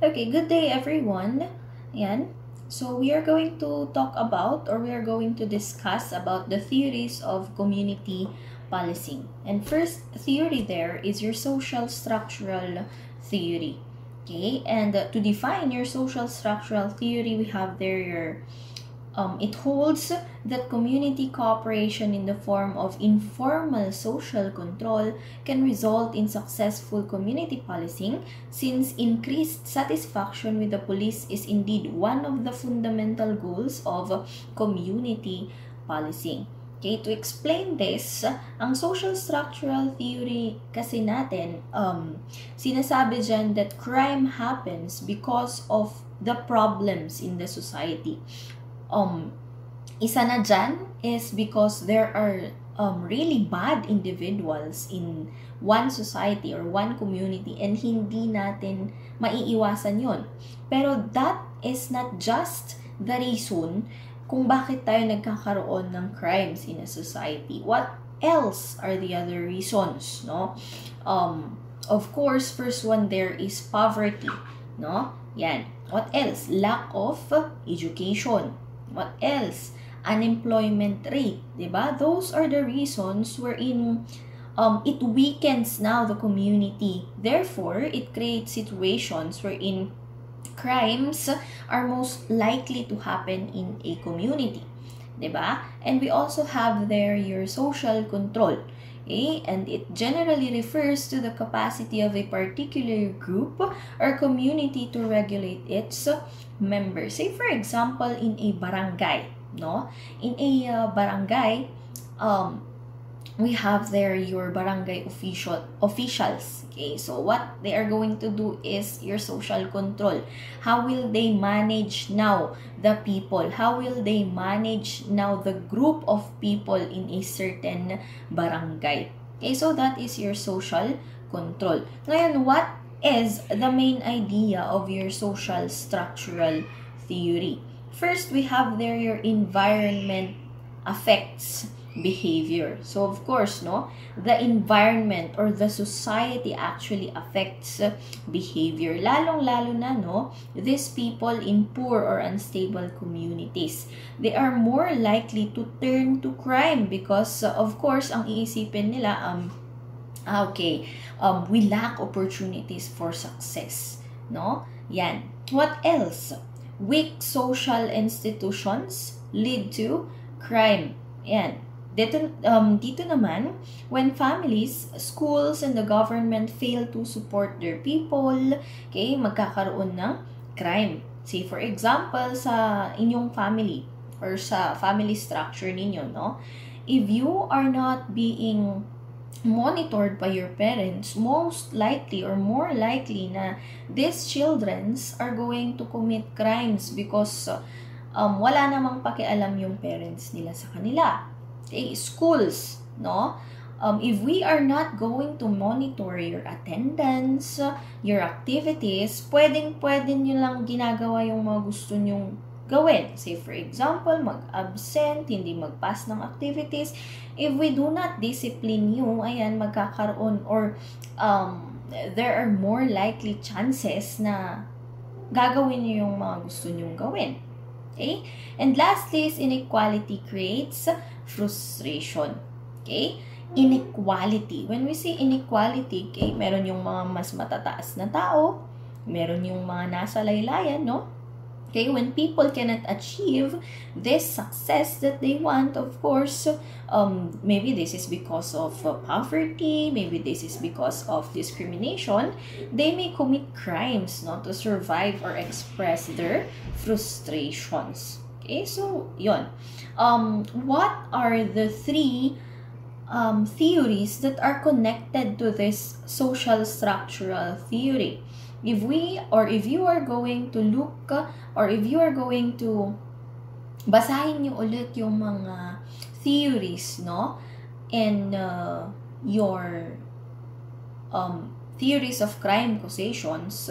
Okay, good day everyone. Yan. So we are going to talk about or we are going to discuss about the theories of community policing. And first theory there is your social structural theory. Okay, and to define your social structural theory, we have there your it holds that community cooperation in the form of informal social control can result in successful community policing, since increased satisfaction with the police is indeed one of the fundamental goals of community policing. Okay, to explain this, ang social structural theory kasi natin, sinasabi dyan that crime happens because of the problems in the society. Isa na dyan is because there are really bad individuals in one society or one community and hindi natin maiiwasan yon. Pero that is not just the reason kung bakit tayo nagkakaroon ng crimes in a society. What else are the other reasons, no? Of course, first one there is poverty, no? Yan. What else? Lack of education. What else? Unemployment rate, diba? Those are the reasons wherein it weakens now the community. Therefore, it creates situations wherein crimes are most likely to happen in a community, diba? And we also have there your social control. Okay? And it generally refers to the capacity of a particular group or community to regulate its members. Say for example, in a barangay, no? In a barangay, we have there your barangay officials. Okay, so what they are going to do is your social control. How will they manage now the people? How will they manage now the group of people in a certain barangay? Okay, so that is your social control. Ngayon, what is the main idea of your social structural theory? First, we have there your environment affects behavior. So of course, no, the environment or the society actually affects behavior. Lalong-lalo na, no, these people in poor or unstable communities, they are more likely to turn to crime because of course, ang iisipin nila, we lack opportunities for success, no? Yan. What else? Weak social institutions lead to crime. Yan. Dito naman, when families, schools, and the government fail to support their people, okay, magkakaroon ng crime. Say for example, sa inyong family or sa family structure ninyo, no? If you are not being monitored by your parents, most likely or more likely na these children are going to commit crimes because wala namang pakialam yung parents nila sa kanila. Okay, schools, no? If we are not going to monitor your attendance, your activities, pwede nyo lang ginagawa yung mga gusto nyong gawin. Say for example, mag-absent, hindi mag-pass ng activities. If we do not discipline you, ayan, magkakaroon or there are more likely chances na gagawin nyo yung mga gusto nyong gawin. Okay? And lastly is inequality creates frustration. Okay? Inequality. When we say inequality, okay, meron yung mga mas matataas na tao, meron yung mga nasa laylayan, no? Okay, when people cannot achieve this success that they want, of course, maybe this is because of poverty, maybe this is because of discrimination, they may commit crimes, no, to survive or express their frustrations. Okay, so yon. What are the three theories that are connected to this social structural theory? If you are going to look or if you are going to basahin niyo ulit yung mga theories, no, and your theories of crime causations,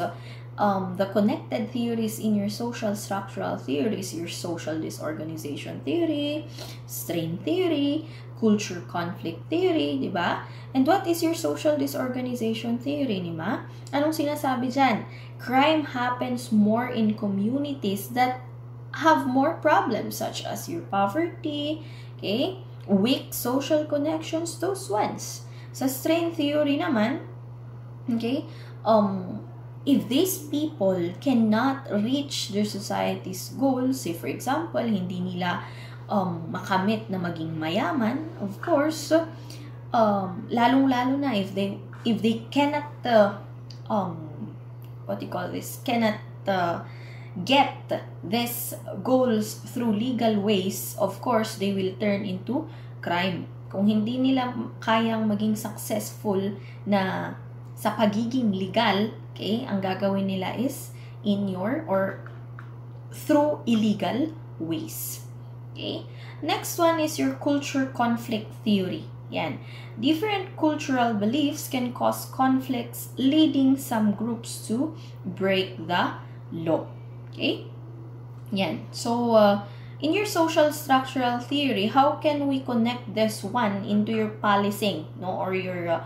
the connected theories in your social structural theories, your social disorganization theory, strain theory, culture conflict theory, di ba? And what is your social disorganization theory, di ba? Anong sinasabi dyan? Crime happens more in communities that have more problems, such as your poverty, okay, weak social connections, those ones. Sa strain theory naman, okay, if these people cannot reach their society's goals, say for example, hindi nila makamit na maging mayaman, of course, lalong-lalo na if they cannot cannot get these goals through legal ways, of course, they will turn into crime. Kung hindi nila kayang maging successful na sa pagiging legal, okay, ang gagawin nila is through illegal ways. Okay? Next one is your culture conflict theory. Yan. Different cultural beliefs can cause conflicts, leading some groups to break the law. Okay? Yan. So, in your social structural theory, how can we connect this one into your policing, no, or your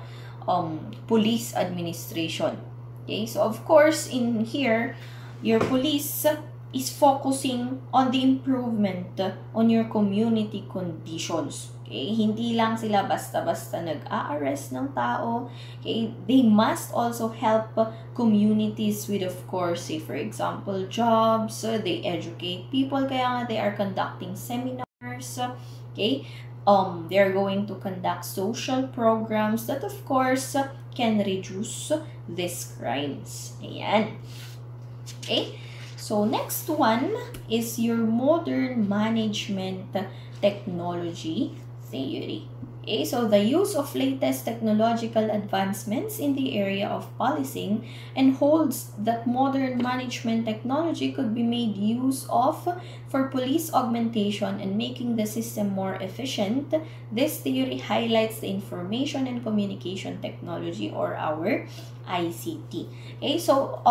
police administration? Okay? So, of course, in here, your police is focusing on the improvement on your community conditions. Okay? Hindi lang sila basta-basta nag-a-arrest ng tao. Okay? They must also help communities with, of course, say for example, jobs. They educate people, kaya nga they are conducting seminars. Okay? They are going to conduct social programs that, of course, can reduce these crimes. Ayan. Okay? So, next one is your modern management technology theory. Okay, so the use of latest technological advancements in the area of policing and holds that modern management technology could be made use of for police augmentation and making the system more efficient. This theory highlights the information and communication technology, or our ICT. Okay, so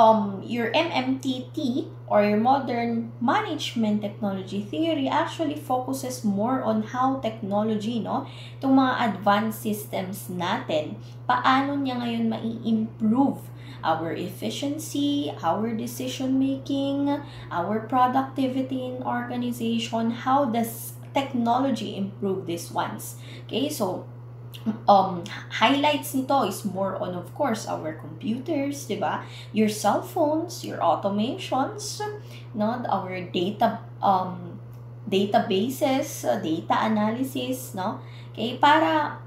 your MMTT, or your modern management technology theory, actually focuses more on how technology, no, itong mga advanced systems natin, paano niya ngayon mai-improve our efficiency, our decision making, our productivity in organization. How does technology improve these ones? Okay, so highlights nito is more on, of course, our computers, diba? Your cell phones, your automations, no, our databases, data analysis, no? Okay, para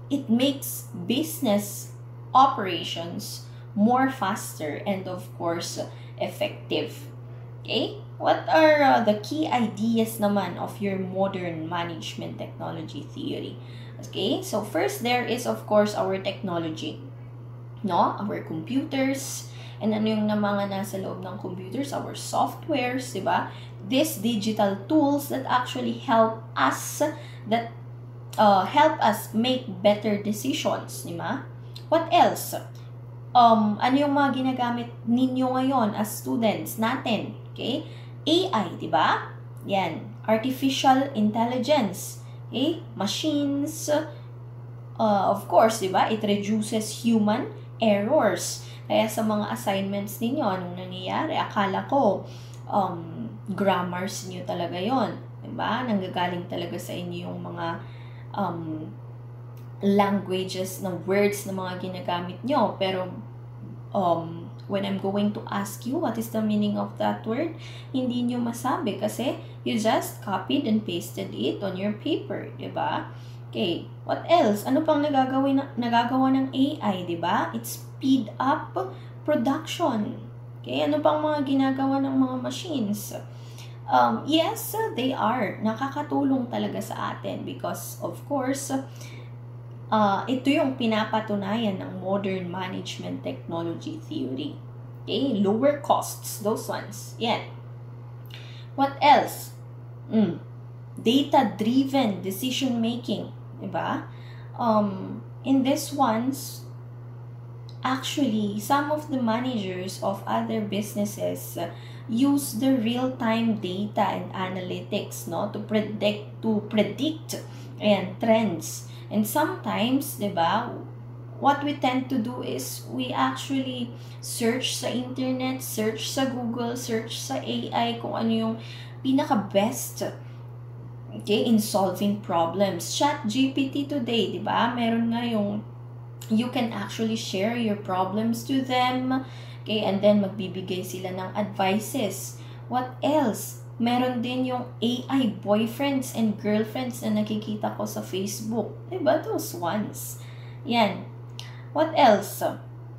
it makes business operations more faster and, of course, effective. Okay? What are the key ideas naman of your modern management technology theory? Okay, so first there is, of course, our technology, no? Our computers, and ano yung mga nasa loob ng computers, our softwares, diba? These digital tools that actually help us make better decisions, diba? What else? Ano yung mga ginagamit ninyo ngayon as students natin? Okay? AI, diba? Yan. Artificial intelligence. Okay? Machines. Of course, diba? It reduces human errors. Kaya sa mga assignments ninyo, anong nangyayari? Akala ko, grammars niyo talaga yon, diba? Nanggagaling talaga sa inyo yung mga languages ng words na mga ginagamit nyo. Pero, when I'm going to ask you what is the meaning of that word, hindi nyo masabi kasi you just copied and pasted it on your paper, diba? Okay, what else? Ano pang nagagawa ng AI, diba? It speed up production. Okay, ano pang mga ginagawa ng mga machines? Yes, they are. Nakakatulong talaga sa atin because, of course, ito yung pinapatunayan ng modern management technology theory. Okay, lower costs, those ones. Yan. What else? Data-driven decision making, diba? In this ones, actually, some of the managers of other businesses use the real-time data and analytics, no, to predict and trends. And sometimes, 'di ba, what we tend to do is we actually search sa internet, search sa Google, search sa AI kung ano yung pinaka-best, okay, in solving problems. ChatGPT today, 'di ba? Meron nga yung you can actually share your problems to them, okay, and then magbibigay sila ng advices. What else? Meron din yung AI boyfriends and girlfriends na nakikita ko sa Facebook. Diba? Those ones. Yan. What else?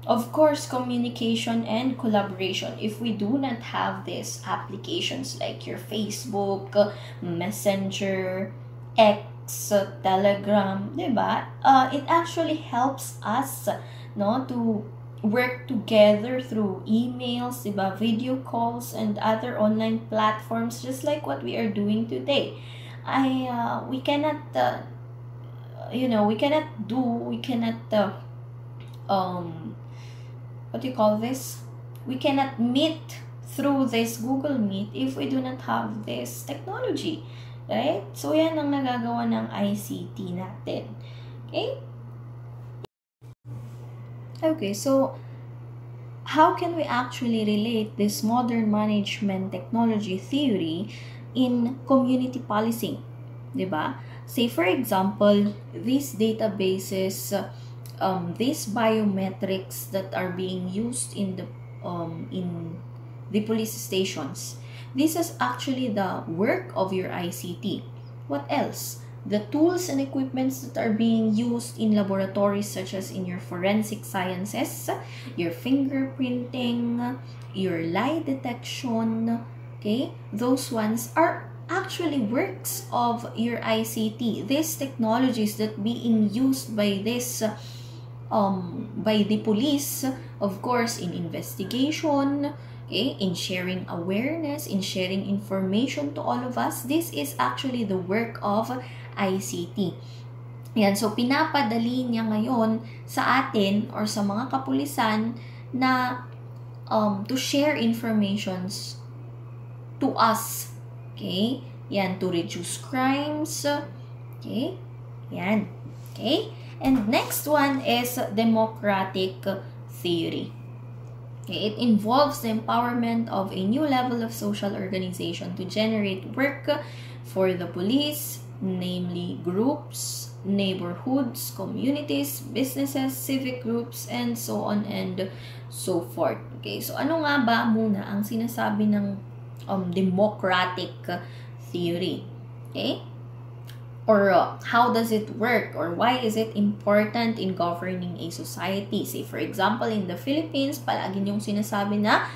Of course, communication and collaboration. If we do not have these applications like your Facebook, Messenger, X, Telegram, diba? It actually helps us, no, to work together through emails, diba? Video calls and other online platforms, just like what we are doing today. We cannot, what do you call this? We cannot meet through this Google Meet if we do not have this technology, right? So, yan ang nagagawa ng ICT natin. Okay, so how can we actually relate this modern management technology theory in community policing? Diba? Say, for example, these databases, these biometrics that are being used in the police stations, this is actually the work of your ICT. What else? The tools and equipments that are being used in laboratories such as in your forensic sciences, your fingerprinting, your lie detection, okay? Those ones are actually works of your ICT. These technologies that being used by the police, of course, in investigation, okay, in sharing awareness, in sharing information to all of us, this is actually the work of ICT. Yan, so pinapadali niya ngayon sa atin or sa mga kapulisan na to share informations to us. Okay? Yan, to reduce crimes. Okay? Yan. Okay? And next one is democratic theory. Okay, it involves the empowerment of a new level of social organization to generate work for the police, namely groups, neighborhoods, communities, businesses, civic groups, and so on and so forth. Okay, so ano nga ba muna ang sinasabi ng democratic theory? Okay? Or how does it work? Or why is it important in governing a society? Say, for example, in the Philippines, palagi niyong sinasabi na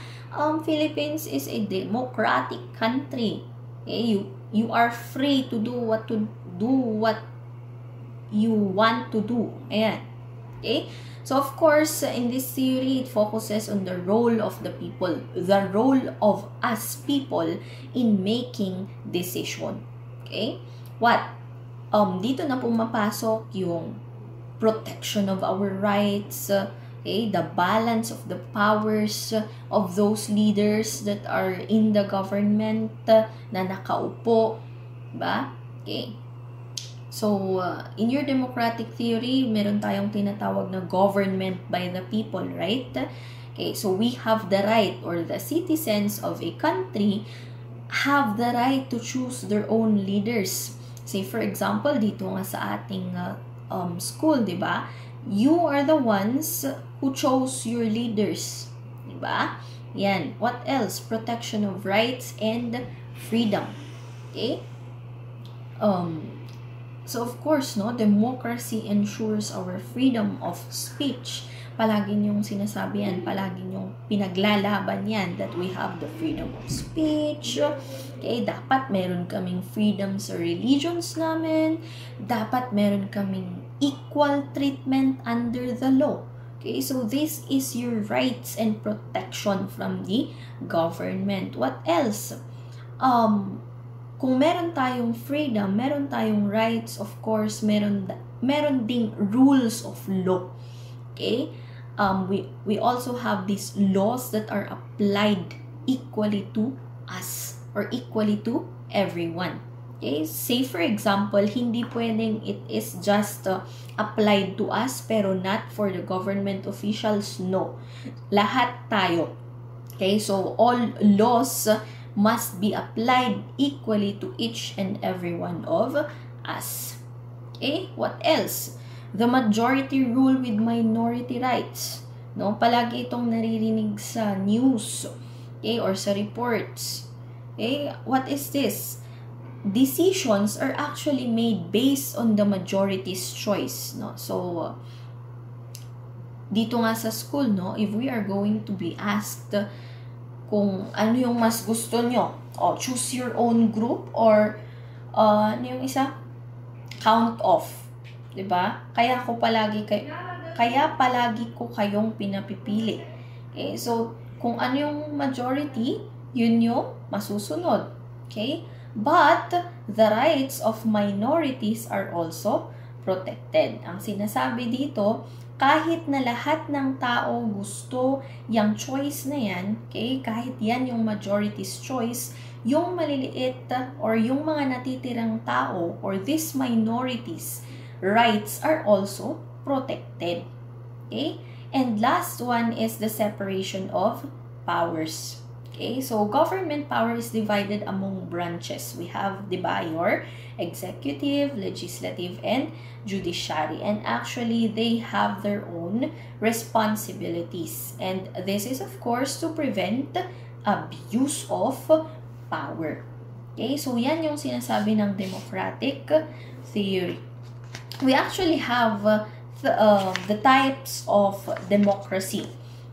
Philippines is a democratic country. Okay? You are free to do what you want to do. Ayan. Okay? So, of course, in this theory, it focuses on the role of the people, the role of us people in making decision. Okay? What? Dito na pumapasok yung protection of our rights, okay? The balance of the powers of those leaders that are in the government na nakaupo, ba? Okay. So, in your democratic theory, meron tayong tinatawag na government by the people, right? Okay, so we have the right, or the citizens of a country have the right to choose their own leaders. Say, for example, dito nga sa ating school, di ba? You are the ones who chose your leaders. Di ba? Yan. What else? Protection of rights and freedom. Okay? So, of course, no, democracy ensures our freedom of speech. Palagi niyong sinasabi yan, palagi niyong pinaglalaban yan, that we have the freedom of speech. Okay, dapat meron kaming freedom sa religions namin. Dapat meron kaming equal treatment under the law. Okay, so this is your rights and protection from the government. What else? Kung meron tayong freedom, meron tayong rights, of course, meron ding rules of law. Okay? we also have these laws that are applied equally to us or equally to everyone. Okay? Say for example, hindi pwedeng it is just applied to us pero not for the government officials. No. Lahat tayo. Okay? So all laws must be applied equally to each and every one of us. Okay? What else? The majority rule with minority rights. No? Palagi itong naririnig sa news, okay, or sa reports. Okay? What is this? Decisions are actually made based on the majority's choice. No? So, dito nga sa school, no, if we are going to be asked kung ano yung mas gusto nyo, choose your own group or ano yung isa? Count off. Diba? Kaya palagi ko kayong pinapipili. Okay? So, kung ano yung majority, yun yung masusunod. Okay? But, the rights of minorities are also protected. Ang sinasabi dito, kahit na lahat ng tao gusto yung choice na yan, okay? Kahit yan yung majority's choice, yung maliliit or yung mga natitirang tao or these minorities' rights are also protected. Okay? And last one is the separation of powers. Okay? So, government power is divided among branches. We have, diba, your executive, legislative, and judiciary. And actually, they have their own responsibilities. And this is, of course, to prevent abuse of power. Okay? So, yan yung sinasabi ng democratic theory. We actually have the types of democracy,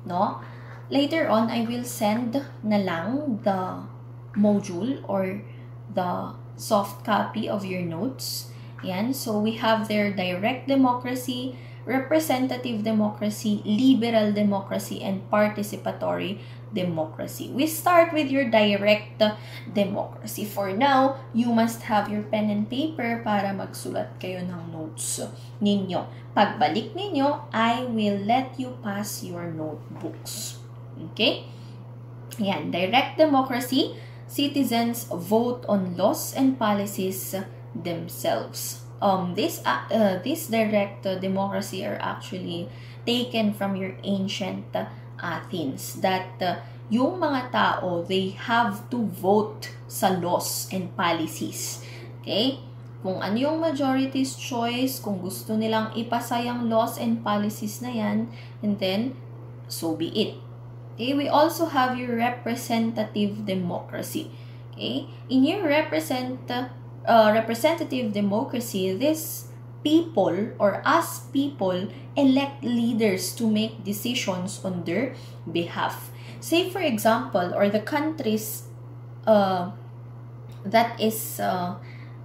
no? Later on, I will send na lang the module or the soft copy of your notes. Yan. So, we have their direct democracy, representative democracy, liberal democracy, and participatory democracy. We start with your direct democracy. For now, you must have your pen and paper para magsulat kayo ng notes ninyo. Pagbalik ninyo, I will let you pass your notebooks. Okay? Yan, direct democracy, citizens vote on laws and policies themselves. This direct democracy are actually taken from your ancient Athens, that yung mga tao, they have to vote sa laws and policies. Okay? Kung ano yung majority's choice, kung gusto nilang ipasa yung laws and policies na yan, and then, so be it. Okay? We also have your representative democracy. Okay? In your representative democracy, this people or us people elect leaders to make decisions on their behalf. Say for example, or the countries that is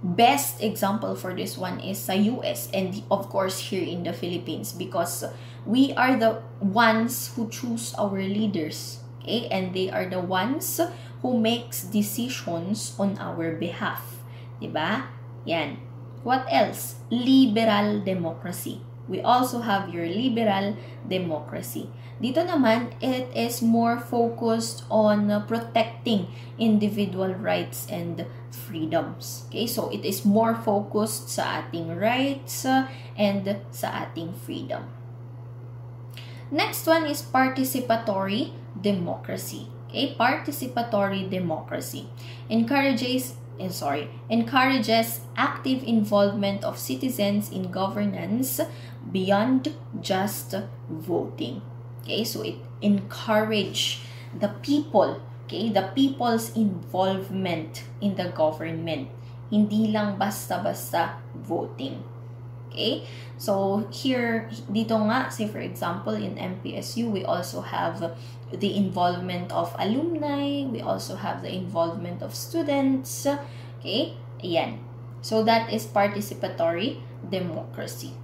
best example for this one is sa US and of course here in the Philippines, because we are the ones who choose our leaders, okay, and they are the ones who makes decisions on our behalf, diba? Yan. What else? Liberal democracy. We also have your liberal democracy. Dito naman, it is more focused on protecting individual rights and freedoms. Okay, so it is more focused sa ating rights and sa ating freedom. Next one is participatory democracy. Okay, participatory democracy encourages active involvement of citizens in governance beyond just voting. Okay, so it encourages the people, okay, the people's involvement in the government. Hindi lang basta-basta voting. Okay, so here, dito nga, say for example, in MPSU, we also have the involvement of alumni, we also have the involvement of students, okay, ayan. So that is participatory democracy.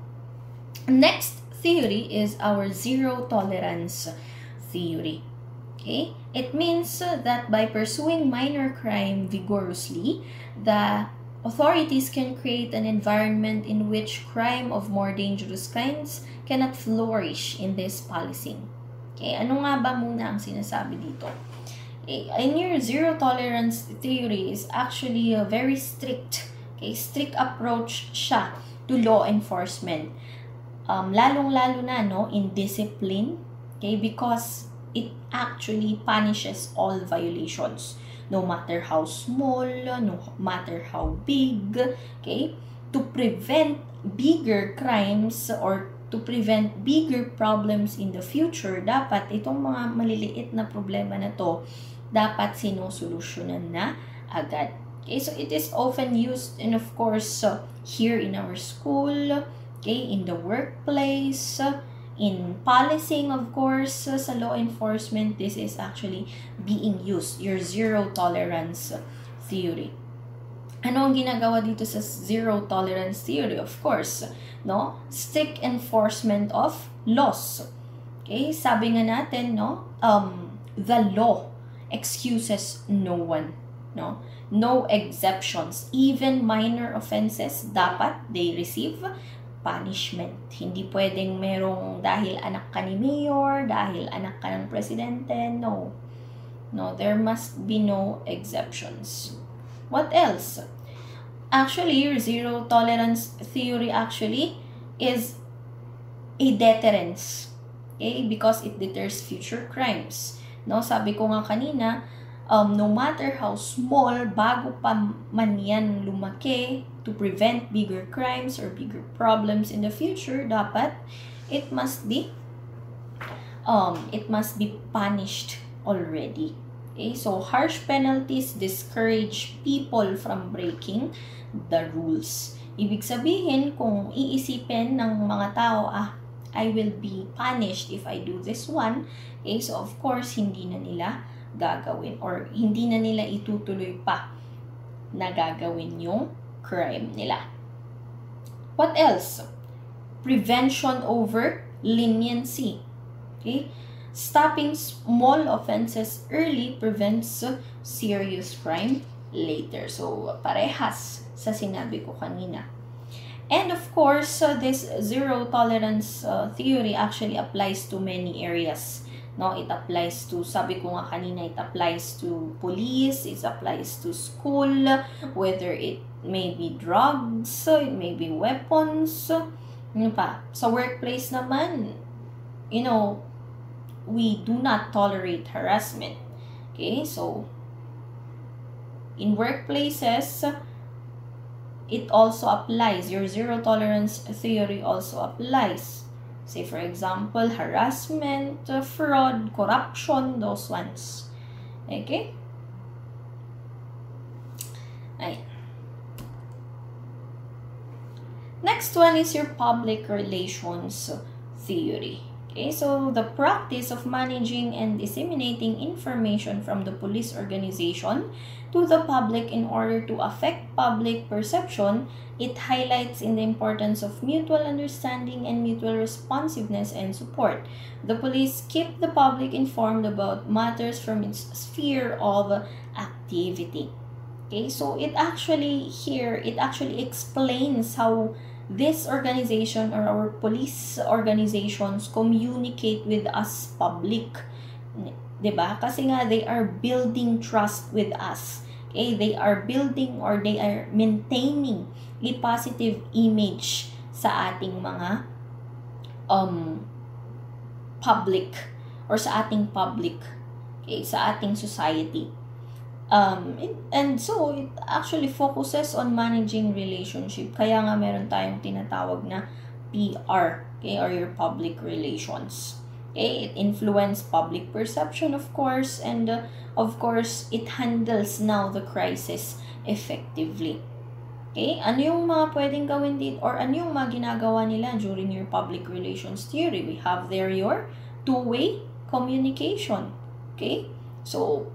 Next theory is our zero tolerance theory. Okay, it means that by pursuing minor crime vigorously, the authorities can create an environment in which crime of more dangerous kinds cannot flourish in this policing. Okay, ano nga ba muna ang sinasabi dito? In your zero tolerance theory is actually a very strict, strict approach siya to law enforcement. Lalong-lalo na in discipline, because it actually punishes all violations, no matter how small, no matter how big, to prevent bigger crimes or to prevent bigger problems in the future. Dapat itong mga maliliit na problema na to, dapat sinusolusyonan na agad. So it is often used, and of course, here in our school, in the workplace, in policing, of course, sa law enforcement, this is actually being used, your zero tolerance theory. Ano ang ginagawa dito sa zero tolerance theory? Of course, strict enforcement of laws. Sabi nga natin, the law excuses no one, no exceptions. Even minor offenses, dapat they receive punishment. Hindi pwedeng merong dahil anak ka ni mayor, dahil anak ka ng presidente. No, there must be no exceptions. What else? Actually, your zero tolerance theory actually is a deterrence. Because it deters future crimes. Sabi ko nga kanina, no matter how small, bago pa man yan lumaki, to prevent bigger crimes or bigger problems in the future, dapat it must be punished already. So harsh penalties discourage people from breaking the rules. Ibig sabihin, kung iisipin ng mga tao, I will be punished if I do this one, so of course hindi na nila gagawin or hindi na nila itutuloy pa na gagawin yung crime nila. What else? Prevention over leniency. Stopping small offenses early prevents serious crime later. So, parehas sa sinabi ko kanina. And of course, this zero tolerance theory actually applies to many areas. It applies to, sabi ko nga kanina, it applies to police, it applies to school, whether it may be drugs, it may be weapons, ano pa. Sa workplace naman, we do not tolerate harassment. So, in workplaces, it also applies. Your zero tolerance theory also applies. Say, for example, harassment, fraud, corruption, those ones. Okay? Ayan. Next one is your public relations theory. So the practice of managing and disseminating information from the police organization to the public in order to affect public perception, it highlights in the importance of mutual understanding and mutual responsiveness and support. The police keep the public informed about matters from its sphere of activity. So it actually explains how this organization or our police organizations communicate with us public. Diba? Kasi nga, they are building trust with us. They are building or they are maintaining a positive image sa ating mga public or sa ating public, sa ating society. And so, it actually focuses on managing relationship. Kaya nga meron tayong tinatawag na PR, or your public relations. It influences public perception, of course, and of course, it handles now the crisis effectively. Ano yung mga pwedeng gawin dito or ano yung mga ginagawa nila during your public relations theory? We have there your two-way communication. So,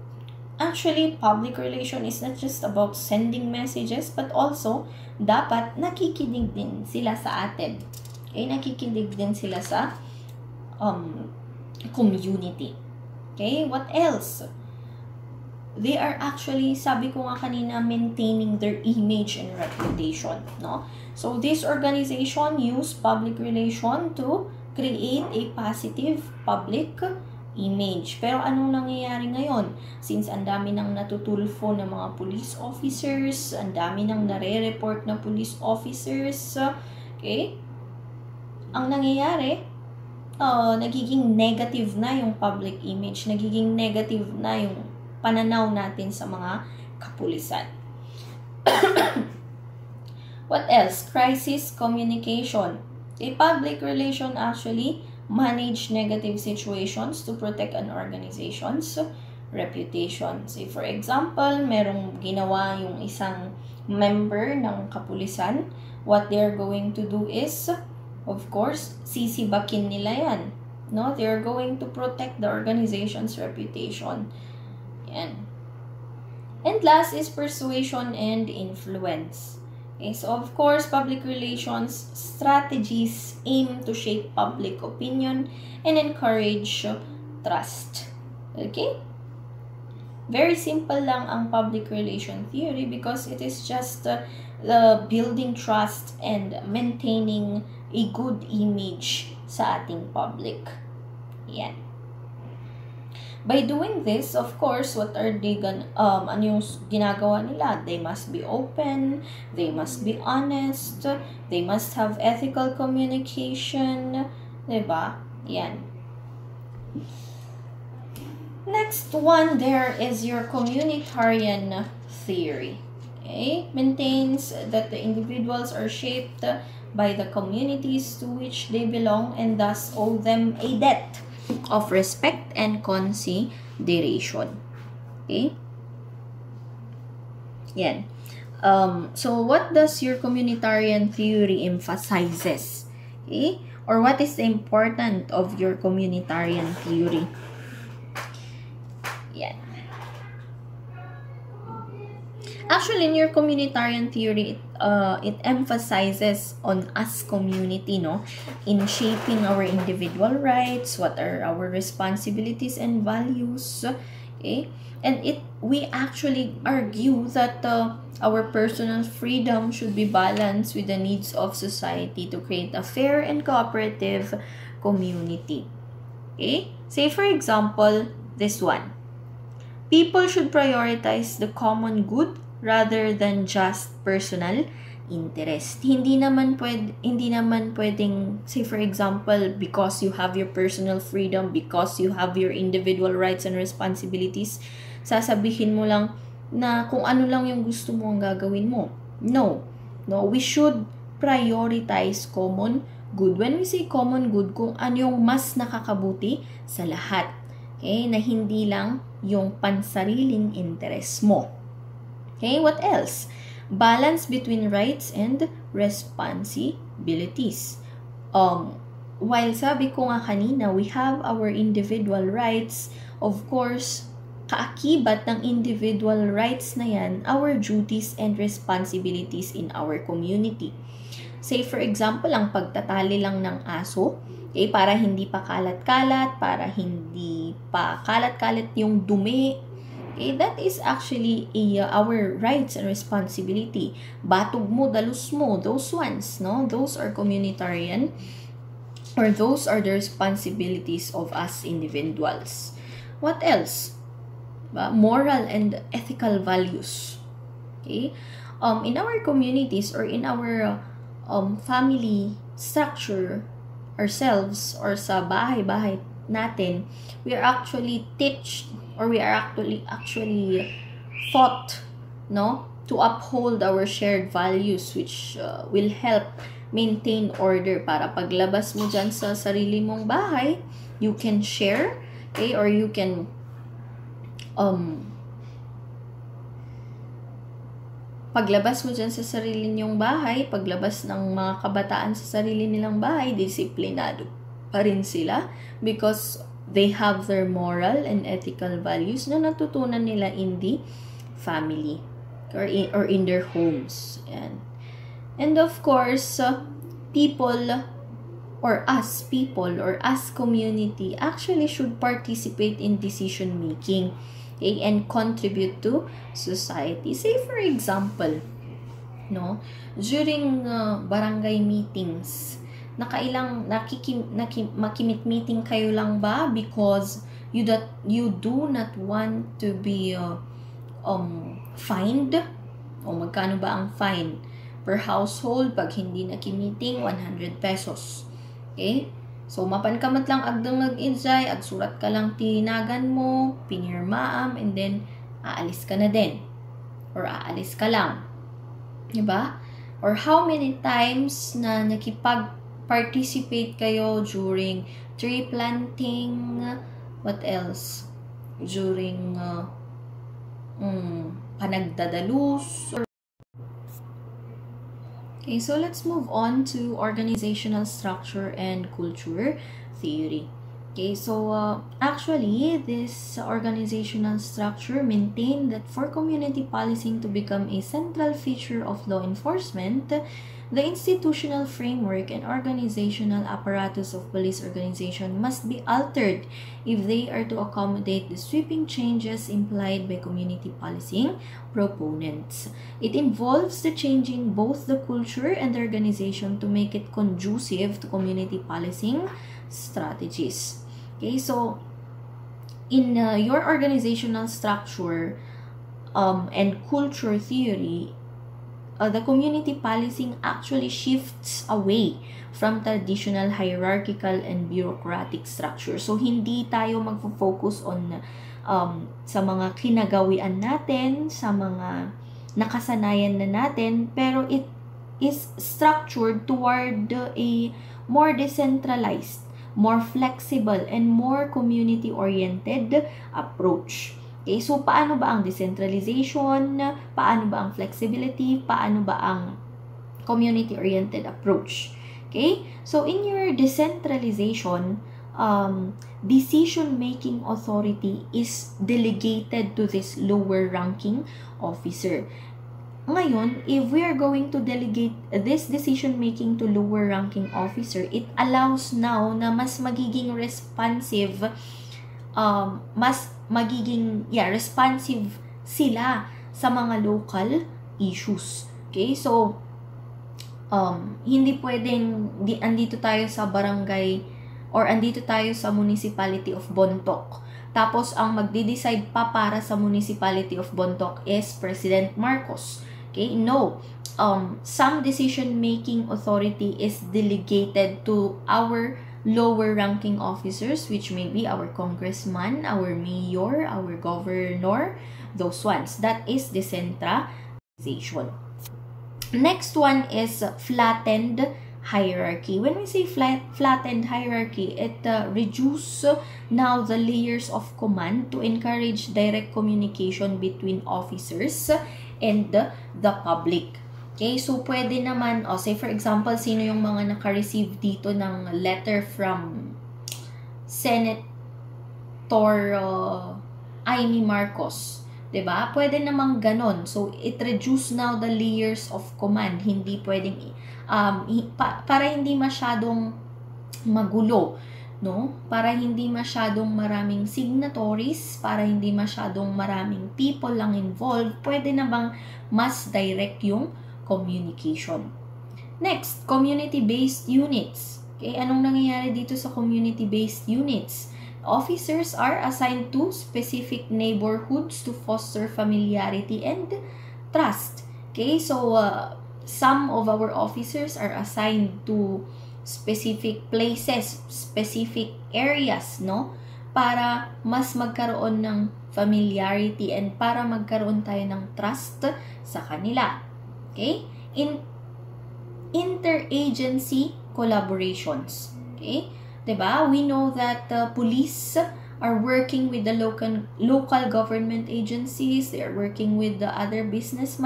actually, public relation is not just about sending messages, but also, dapat nakikinig din sila sa atin. Nakikinig din sila sa community. What else? they are actually, sabi ko nga kanina, maintaining their image and reputation, no? So this organization use public relation to create a positive public image. Pero anong nangyayari ngayon? Since ang dami nang natutulfo ng mga police officers, ang dami nang nare-report na police officers, okay? Ang nangyayari, nagiging negative na yung public image, nagiging negative na yung pananaw natin sa mga kapulisan. What else? Crisis communication. A public relation actually manage negative situations to protect an organization's reputation. Say for example, merong ginawa yung isang member ng kapulisan, what they're going to do is, of course, sisibakin nila yan. No? They're going to protect the organization's reputation. Yan. And last is persuasion and influence. Okay, so of course, public relations strategies aim to shape public opinion and encourage trust. Okay? Very simple lang ang public relation theory because it is just the building trust and maintaining a good image sa ating public. Yan. By doing this, of course, what are they ano yung ginagawa nila? They must be open, they must be honest, they must have ethical communication, diba? Yan. Next one there is your communitarian theory. Okay? Maintains that the individuals are shaped by the communities to which they belong and thus owe them a debt of respect and consideration. Okay? Yan. So, what does your communitarian theory emphasizes? Okay? Or what is the importance of your communitarian theory? Yan. Actually, in your communitarian theory, it emphasizes on us community, no? In shaping our individual rights, what are our responsibilities and values, okay? And we actually argue that our personal freedom should be balanced with the needs of society to create a fair and cooperative community. Okay? Say for example, this one. People should prioritize the common good rather than just personal interest. Hindi naman pwedeng, say for example, because you have your personal freedom, because you have your individual rights and responsibilities, sasabihin mo lang na kung ano lang yung gusto mo ang gagawin mo. No, we should prioritize common good. When we say common good, kung ano yung mas nakakabuti sa lahat. Okay? Na hindi lang yung pansariling interest mo. Okay, what else? Balance between rights and responsibilities. While sabi ko nga kanina, we have our individual rights, of course, kaakibat ng individual rights na yan, our duties and responsibilities in our community. Say for example, ang pagtatali lang ng aso, okay, para hindi pa kalat-kalat, para hindi pa kalat-kalat yung dumi. Okay, that is actually our rights and responsibility. Batog mo, dalus mo, those ones, no? Those are communitarian, or those are the responsibilities of us individuals. What else? Moral and ethical values. Okay? In our communities or in our family structure ourselves or sa bahay-bahay natin, we are actually taught, no, to uphold our shared values, which will help maintain order. Para paglabas mo dyan sa sarili mong bahay, you can share, okay, or you can paglabas mo dyan sa sarili niyong bahay, paglabas ng mga kabataan sa sarili nilang bahay, disiplinado pa rin sila because they have their moral and ethical values na natutunan nila in the family or in their homes. And of course, people or us community actually should participate in decision making. okay, and contribute to society. Say for example, no, during barangay meetings, makimit-meeting kayo lang ba because you do not want to be fined? O magkano ba ang fine per household pag hindi nakimiting? 100 pesos. Okay? So, mapankamat lang agdang nag-injay, agsurat ka lang tinagan mo, pinirmaam, and then aalis ka na din. Or aalis ka lang. Diba? Or how many times na nakipag-participate kayo during tree planting, what else? During panagdadalus. Okay, so let's move on to organizational structure and culture theory. Okay, so actually, this organizational structure maintained that for community policing to become a central feature of law enforcement, the institutional framework and organizational apparatus of police organization must be altered if they are to accommodate the sweeping changes implied by community policing proponents. It involves the changing both the culture and the organization to make it conducive to community policing strategies. Okay, so in your organizational structure and culture theory, the community policing actually shifts away from traditional hierarchical and bureaucratic structure. So, hindi tayo magfo-focus on sa mga kinagawian natin, sa mga nakasanayan na natin, pero it is structured toward a more decentralized, more flexible, and more community-oriented approach. Okay, so paano ba ang decentralization? Paano ba ang flexibility? Paano ba ang community-oriented approach? Okay, so in your decentralization, decision-making authority is delegated to this lower-ranking officer. Ngayon, if we are going to delegate this decision-making to lower-ranking officer, it allows now na mas magiging responsive, responsive sila sa mga local issues. Okay? So, hindi pwedeng, andito tayo sa barangay or andito tayo sa municipality of Bontoc. Tapos, ang magde-decide pa para sa municipality of Bontoc is President Marcos. Okay? No. Some decision-making authority is delegated to our lower-ranking officers, which may be our congressman, our mayor, our governor, those ones. That is decentralization. Next one is flattened hierarchy. When we say flattened hierarchy, it reduces now the layers of command to encourage direct communication between officers and the public. Okay, so pwede naman, say for example, sino yung mga naka-receive dito ng letter from Senator Amy Marcos, 'di ba? Pwede namang ganon. So it reduce now the layers of command. Hindi pwedeng para hindi masyadong magulo, no? Para hindi masyadong maraming signatories, para hindi masyadong maraming people lang involved, pwede na bang mas direct yung communication. Next, community-based units. Okay, anong nangyayari dito sa community-based units? Officers are assigned to specific neighborhoods to foster familiarity and trust. Okay, so some of our officers are assigned to specific places, specific areas, no? Para mas magkaroon ng familiarity and para magkaroon tayo ng trust sa kanila. Okay? In interagency collaborations. Okay? Diba? We know that police are working with the local government agencies. They are working with the other businesses,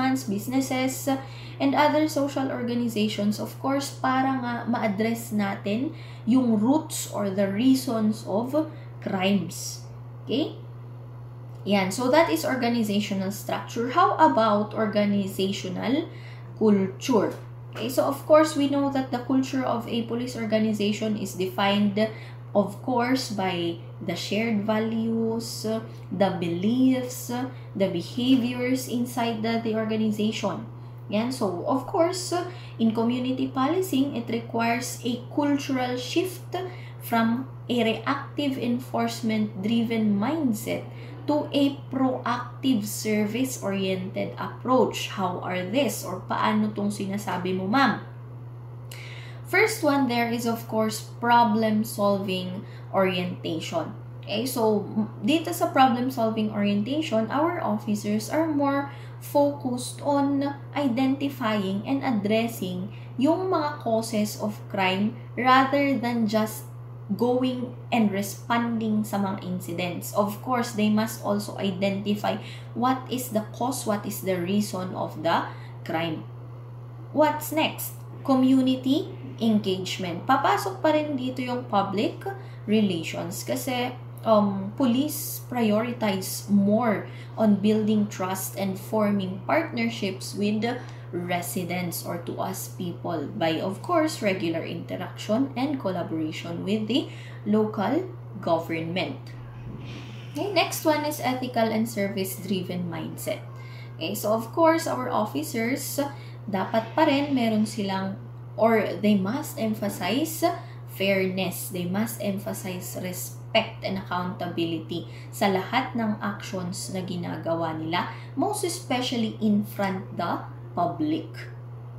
and other social organizations, of course, para nga ma-address natin yung roots or the reasons of crimes. Okay? Yan. So, that is organizational structure. How about organizational culture? Okay, so of course, we know that the culture of a police organization is defined, of course, by the shared values, the beliefs, the behaviors inside the organization. Yan. So, of course, in community policing, it requires a cultural shift from a reactive enforcement-driven mindset to a proactive service-oriented approach. How are this? Or paano tong sinasabi mo, ma'am? First one there is, of course, problem-solving orientation. Okay, so dito sa problem-solving orientation, our officers are more focused on identifying and addressing yung mga causes of crime rather than just going and responding sa mga incidents. Of course, they must also identify what is the cause, what is the reason of the crime. What's next? Community engagement. Papasok pa rin dito yung public relations kasi police prioritize more on building trust and forming partnerships with residents or to us people by, of course, regular interaction and collaboration with the local government. Okay, next one is ethical and service-driven mindset. Okay, so of course, our officers, dapat pa rin meron silang, or they must emphasize fairness. They must emphasize respect and accountability sa lahat ng actions na ginagawa nila, most especially in front the public.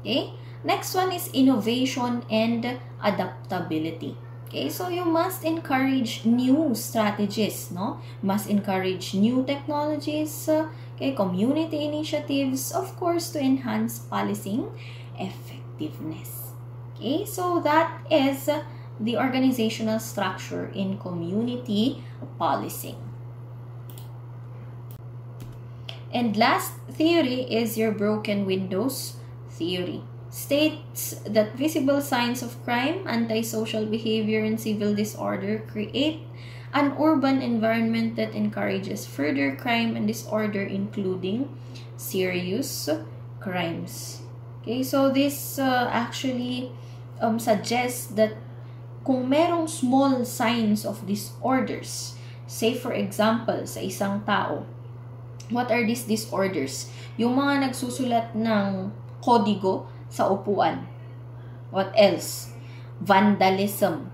Okay? Next one is innovation and adaptability. Okay? So you must encourage new strategies, no? You must encourage new technologies, okay, community initiatives, of course, to enhance policing effectiveness. Okay? So that is the organizational structure in community policing. And last theory is your broken windows theory. States that visible signs of crime, antisocial behavior, and civil disorder create an urban environment that encourages further crime and disorder, including serious crimes. Okay, so this actually suggests that kung merong small signs of disorders, say for example, sa isang tao, what are these disorders? Yung mga nagsusulat ng kodigo sa upuan. What else? Vandalism.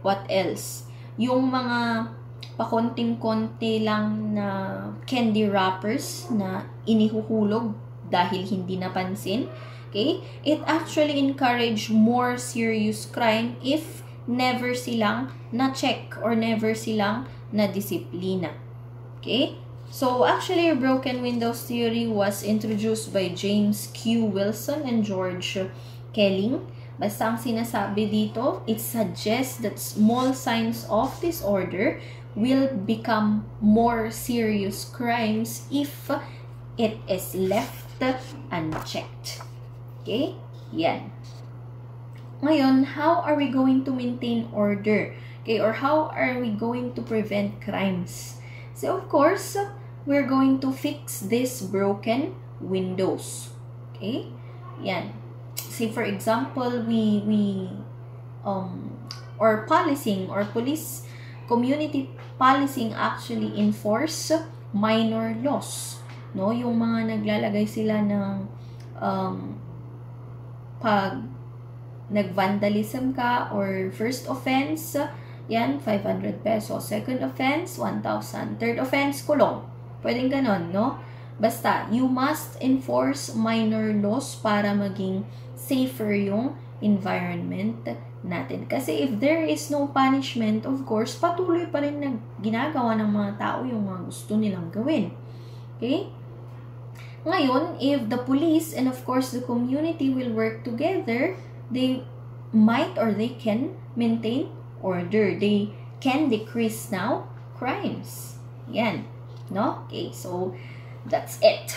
What else? Yung mga pakonting-konti lang na candy wrappers na inihuhulog dahil hindi napansin. Okay? It actually encourage more serious crime if never silang na-check or never silang na-disiplina. Okay? So, actually, broken windows theory was introduced by James Q. Wilson and George Kelling. Basta ang sinasabi dito, it suggests that small signs of disorder will become more serious crimes if it is left unchecked. Okay? Yan. Ngayon, how are we going to maintain order? Okay? Or how are we going to prevent crimes? So, of course, we're going to fix these broken windows. Okay? Yan. Say, for example, or policing or police community policing actually enforce minor laws. No? Yung mga naglalagay sila ng pag nag-vandalism ka or first offense, yan, 500 pesos. Second offense, 1,000. Third offense, kulong. Pwedeng ganon, no? Basta, you must enforce minor laws para maging safer yung environment natin. Kasi if there is no punishment, of course, patuloy pa rin na ginagawa ng mga tao yung mga gusto nilang gawin. Okay? Ngayon, if the police and of course the community will work together, they might or they can maintain order. They can decrease now crimes. Yan. No? Okay, so that's it.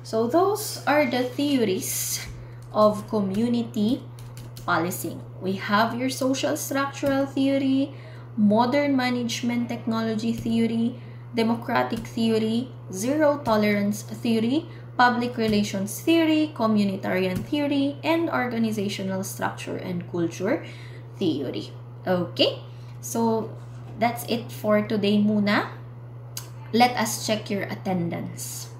So those are the theories of community policing. We have your social structural theory, modern management technology theory, democratic theory, zero tolerance theory, public relations theory, communitarian theory, and organizational structure and culture theory. Okay? So that's it for today muna. Let us check your attendance.